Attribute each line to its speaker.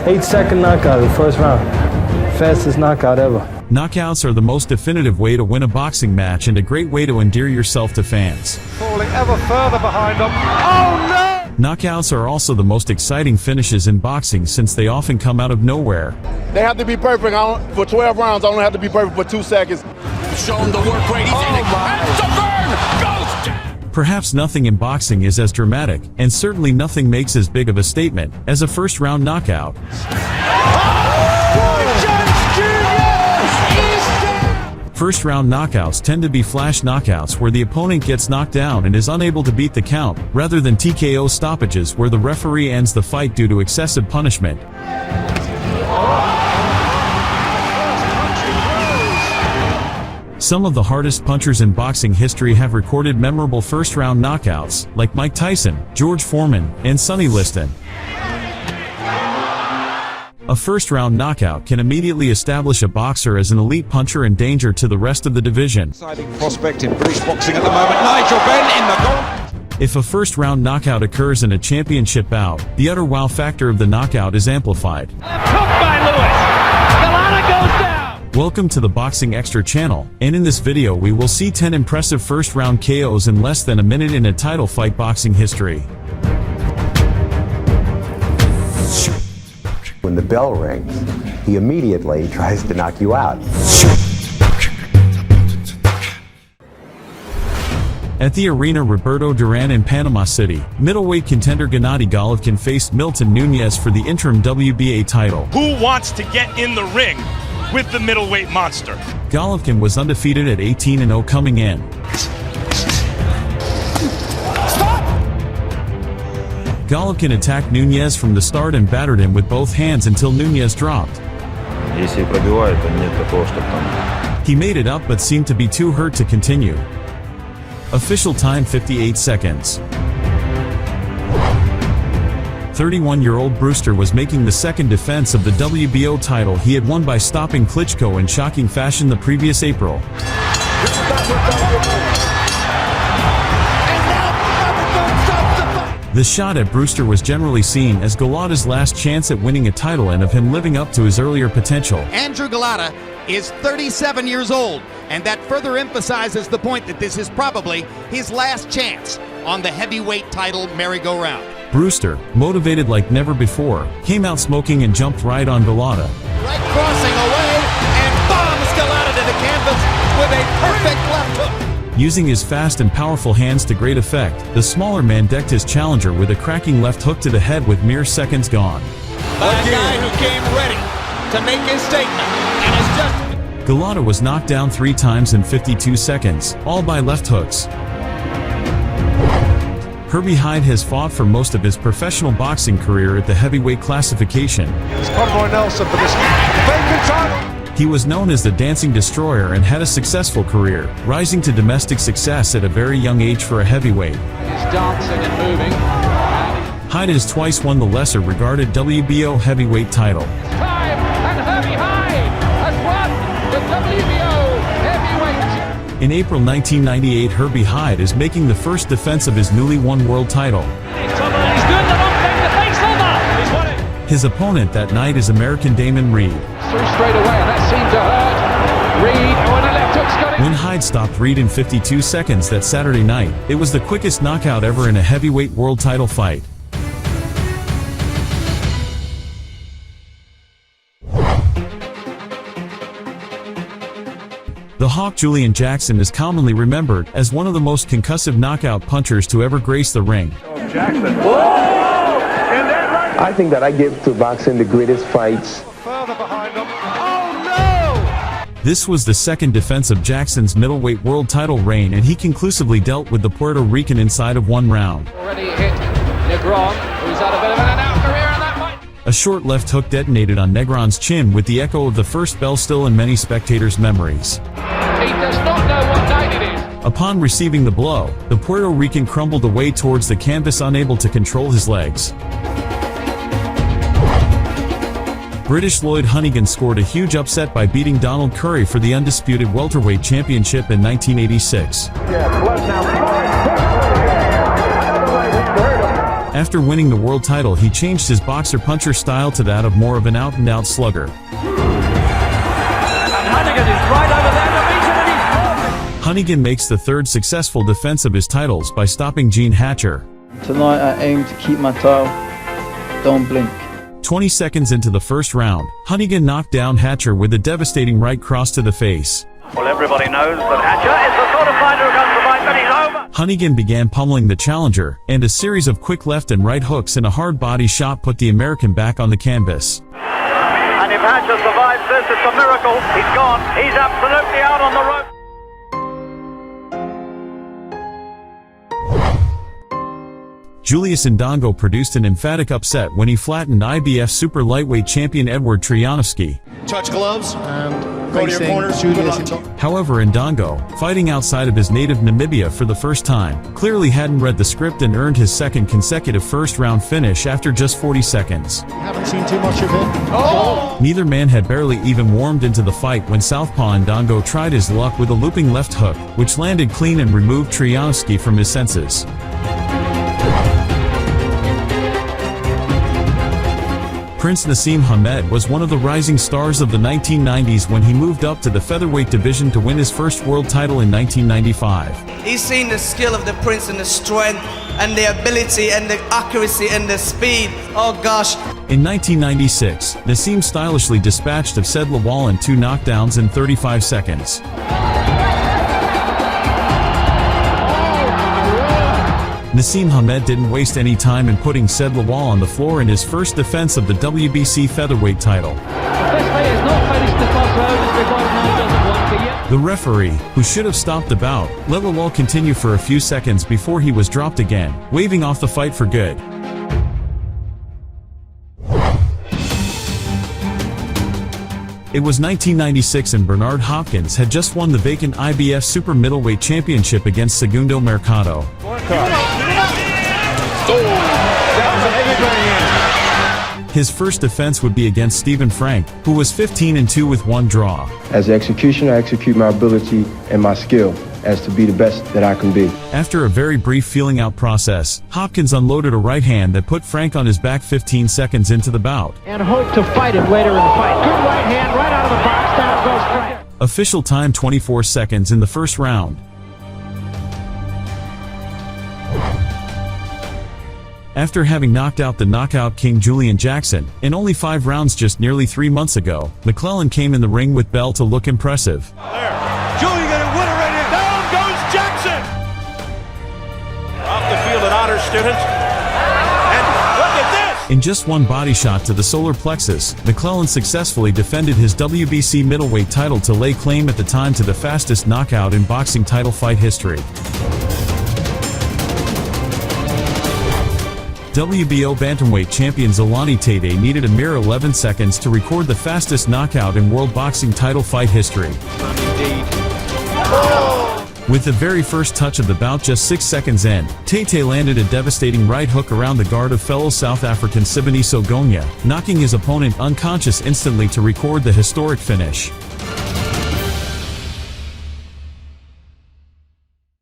Speaker 1: 8-second knockout in the first round. Fastest knockout ever.
Speaker 2: Knockouts are the most definitive way to win a boxing match and a great way to endear yourself to fans.
Speaker 3: Falling ever further behind them. Oh no!
Speaker 2: Knockouts are also the most exciting finishes in boxing since they often come out of nowhere.
Speaker 4: They have to be perfect. For 12 rounds, I only have to be perfect for 2 seconds.
Speaker 5: Show him the work rate. He's in it. And the burn goes down.
Speaker 2: Perhaps nothing in boxing is as dramatic, and certainly nothing makes as big of a statement as a first-round knockout. First-round knockouts tend to be flash knockouts where the opponent gets knocked down and is unable to beat the count, rather than TKO stoppages where the referee ends the fight due to excessive punishment. Some of the hardest punchers in boxing history have recorded memorable first-round knockouts, like Mike Tyson, George Foreman, and Sonny Liston. A first-round knockout can immediately establish a boxer as an elite puncher and danger to the rest of the division.
Speaker 6: Exciting prospect in British boxing at the moment. Nigel Benn in the goal.
Speaker 2: If a first-round knockout occurs in a championship bout, the utter wow factor of the knockout is amplified.
Speaker 3: Left hook by Lewis. Golota goes down.
Speaker 2: Welcome to the Boxing Extra channel, and in this video we will see 10 impressive first-round KOs in less than a minute in a title fight boxing history.
Speaker 7: When the bell rings, he immediately tries to knock you out.
Speaker 2: At the Arena Roberto Duran in Panama City, middleweight contender Gennady Golovkin faced Milton Nunez for the interim WBA title.
Speaker 8: Who wants to get in the ring with the middleweight monster?
Speaker 2: Golovkin was undefeated at 18-0 coming in. Golovkin attacked Nunez from the start and battered him with both hands until Nunez dropped. He made it up but seemed to be too hurt to continue. Official time 58 seconds. 31-year-old Brewster was making the second defense of the WBO title he had won by stopping Klitschko in shocking fashion the previous April. The shot at Brewster was generally seen as Golota's last chance at winning a title and of him living up to his earlier potential.
Speaker 9: Andrew Golota is 37 years old, and that further emphasizes the point that this is probably his last chance on the heavyweight title merry-go-round.
Speaker 2: Brewster, motivated like never before, came out smoking and jumped right on Golota.
Speaker 9: Right crossing away, and bombs Golota to the canvas with a perfect left hook.
Speaker 2: Using his fast and powerful hands to great effect, the smaller man decked his challenger with a cracking left hook to the head with mere seconds gone.
Speaker 9: By a guy who came ready to make his statement, and is just...
Speaker 2: Golota was knocked down 3 times in 52 seconds, all by left hooks. Herbie Hide has fought for most of his professional boxing career at the heavyweight classification.
Speaker 3: It's Conroy Nelson for this vacant title.
Speaker 2: He was known as the Dancing Destroyer and had a successful career, rising to domestic success at a very young age for a heavyweight.
Speaker 3: He's dancing and moving.
Speaker 2: Hyde has twice won the lesser-regarded WBO heavyweight title.
Speaker 3: Time, and Herbie Hide has won the WBO heavyweight.
Speaker 2: In April 1998, Herbie Hide is making the first defense of his newly won world title. His opponent that night is American Damon Reed.
Speaker 3: Through straight away, and that seemed to hurt. Reed, when a left hook's got it.
Speaker 2: When Hyde stopped Reed in 52 seconds that Saturday night, it was the quickest knockout ever in a heavyweight world title fight. The Hawk Julian Jackson is commonly remembered as one of the most concussive knockout punchers to ever grace the ring.
Speaker 3: Jackson.
Speaker 7: I think that I give to boxing the greatest fights.
Speaker 3: Further behind them. Oh no!
Speaker 2: This was the second defense of Jackson's middleweight world title reign, and he conclusively dealt with the Puerto Rican inside of 1 round.
Speaker 3: Already hit Negron, who's had a bit of an out career in that fight.
Speaker 2: A short left hook detonated on Negron's chin with the echo of the first bell still in many spectators' memories.
Speaker 3: He does not know what night it is.
Speaker 2: Upon receiving the blow, the Puerto Rican crumbled away towards the canvas, unable to control his legs. British Lloyd Hunnigan scored a huge upset by beating Donald Curry for the undisputed welterweight championship in 1986. After winning the world title, he changed his boxer-puncher style to that of more of an out-and-out slugger.
Speaker 3: Hunnigan is right over there to meet him, and he's perfect.
Speaker 2: Hunnigan makes the third successful defense of his titles by stopping Gene Hatcher.
Speaker 1: Tonight I aim to keep my title. Don't blink.
Speaker 2: 20 seconds into the first round, Hunnigan knocked down Hatcher with a devastating right cross to the face.
Speaker 3: Well, everybody knows that Hatcher is the sort of fighter who comes to fight, but he's over.
Speaker 2: Hunnigan began pummeling the challenger, and a series of quick left and right hooks and a hard body shot put the American back on the canvas.
Speaker 3: And if Hatcher survives this, it's a miracle. He's gone. He's absolutely out on the rope.
Speaker 2: Julius Indongo produced an emphatic upset when he flattened IBF super lightweight champion Edward Trianovski.
Speaker 5: Touch gloves.
Speaker 1: And
Speaker 5: Go to your corners.
Speaker 1: Julius.
Speaker 2: However, Indongo, fighting outside of his native Namibia for the first time, clearly hadn't read the script and earned his second consecutive first-round finish after just 40 seconds.
Speaker 5: Haven't seen too much of him. Oh!
Speaker 2: Neither man had barely even warmed into the fight when Southpaw Indongo tried his luck with a looping left hook, which landed clean and removed Trianovski from his senses. Prince Naseem Hamed was one of the rising stars of the 1990s when he moved up to the featherweight division to win his first world title in 1995.
Speaker 10: He's seen the skill of the Prince and the strength and the ability and the accuracy and the speed. Oh gosh.
Speaker 2: In 1996, Naseem stylishly dispatched of Said Lawal in 2 knockdowns in 35 seconds. Naseem Hamed didn't waste any time in putting Said Lawal on the floor in his first defense of the WBC featherweight title. The referee, who should have stopped the bout, let Lawal continue for a few seconds before he was dropped again, waving off the fight for good. It was 1996 and Bernard Hopkins had just won the vacant IBF Super Middleweight Championship against Segundo Mercado. His first defense would be against Stephen Frank, who was 15-2 with 1 draw.
Speaker 7: As an executioner, I execute my ability and my skill as to be the best that I can be.
Speaker 2: After a very brief feeling out process, Hopkins unloaded a right hand that put Frank on his back 15 seconds into the bout.
Speaker 3: And hope to fight it later in the fight. Good right hand right out of the box. Down goes Frank.
Speaker 2: Official time 24 seconds in the first round. After having knocked out the knockout king Julian Jackson, in only 5 rounds just nearly 3 months ago, McClellan came in the ring with bell to look impressive.
Speaker 5: There. Julian gonna win it right here. Down goes Jackson. Off the field, an honor student. And look at this.
Speaker 2: In just 1 body shot to the solar plexus, McClellan successfully defended his WBC middleweight title to lay claim at the time to the fastest knockout in boxing title fight history. WBO bantamweight champion Zolani Tete needed a mere 11 seconds to record the fastest knockout in world boxing title fight history. With the very first touch of the bout just 6 seconds in, Tete landed a devastating right hook around the guard of fellow South African Sibonisa Gonya, knocking his opponent unconscious instantly to record the historic finish.